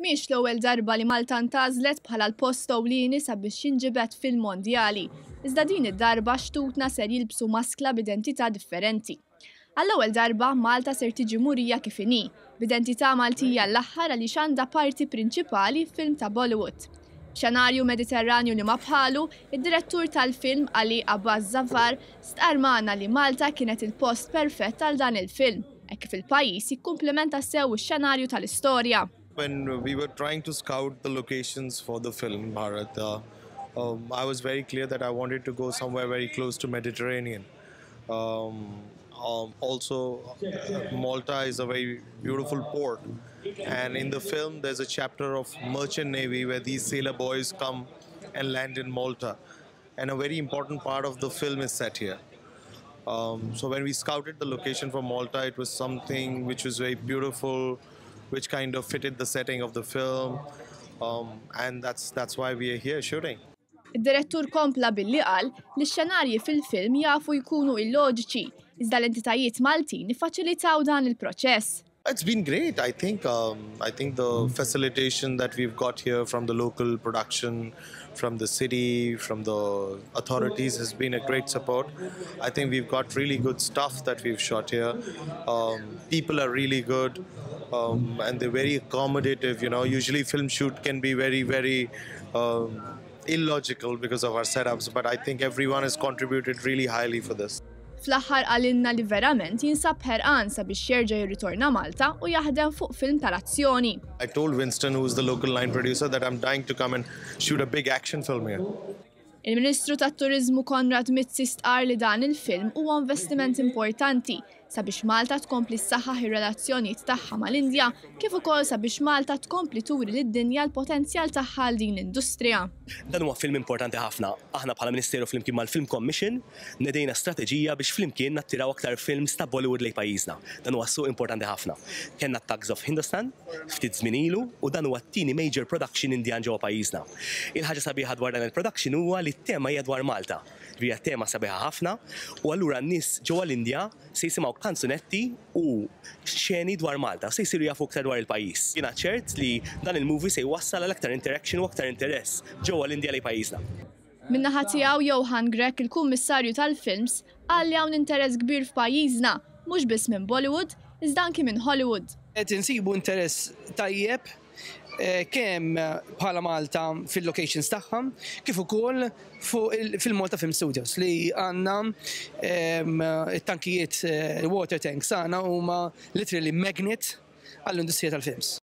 Mhix l-ewwel darba li Malta ntażlet bħala l-post ewlieni sabiex jinġibed fil-mondjali, iżda din id-darba xtutna ser jilbsu maskla b'identità differenti. Għall-ewwel darba Malta ser tiġi murija kif inhi, b'identità Maltija l-aħħar għaliex għandha parti prinċipali film ta' Bollywood. Xenarju Mediterranju li ma bħalu, id-direttur tal-film Ali Abbas stqarmana li Malta kienet il-post perfett għal dan il-film, hekk kif il-pajjiż jikkumplementa sew ix-xenarju tal-istorja. When we were trying to scout the locations for the film, Bharat, I was very clear that I wanted to go somewhere very close to Mediterranean. Also, Malta is a very beautiful port, and in the film there's a chapter of merchant navy where these sailor boys come and land in Malta, and a very important part of the film is set here. So when we scouted the location for Malta, it was something which was very beautiful, which kind of fitted the setting of the film, and that's why we are here shooting. Id-direttur kompla billi qal li x-xenarji fil-film jafu jkunu illoġiċi, iżda l-entitajiet Maltin iffaċilitaw dan il-proċess. It's been great. I think the facilitation that we've got here from the local production, from the city, from the authorities has been a great support. I think we've got really good stuff that we've shot here. People are really good, and they're very accommodative. You know, usually film shoot can be very illogical because of our setups, but I think everyone has contributed really highly for this. Fl-aħħar qalilna li verament jinsab ħerqan sabiex jerġa' jirritorna Malta u jaħdem fuq film tal-azzjoni. I told Winston, who's the local line producer, that I'm dying to come and shoot a big action film here. Il-Ministru tat-Turiżmu Konrad Mizzi stqar li dan il-film huwa investiment importanti sabiex Malta tkompli ssaħħaħ ir-relazzjonijiet tagħha mal-Indja kif ukoll sabiex Malta tkompli turi lid-dinja l-potenzjal tagħha għal din l-industrija. Dan huwa film importanti ħafna. Aħna bħala Ministeru flimkien mal-Film Commission nedejna strateġija biex flimkien nattiraw aktar films ta' Bollywood lejn pajjiżna. Dan huwa suq importanti ħafna. Kenna Thugs of Hindustan, ftit żmien ilu, u dan huwa t-tieni major production Indjan ġewwa pajjiżna. Il-ħaġa sabiħa dwar dan il-production huwa li t-tema hija dwar Malta. Hija tema sabiħa ħafna, u allura n-nies ġewwa l-Indja se jisimgħu kanzunetti u xeni dwar Malta, se jsiru jafu aktar dwar il-pajjiż. Jiena ċert li dan il-movie se jwassal għal aktar interaction u aktar interess ġewwa l-Indja lejn pajjiżna. Min-naħa tiegħu Johan Grek, il-kummissarju tal-films, qal li hawn interess kbir f'pajjiżna, mhux biss minn Bollywood, iżda anki minn Hollywood. Qed insibu interess tajjeb kemm bħala Malta fil-locations tagħha, kif ukoll fil-Malta Film Studios li għandna it-tankijiet, water tanks għandna huma literally magnet għall-industrija tal-films.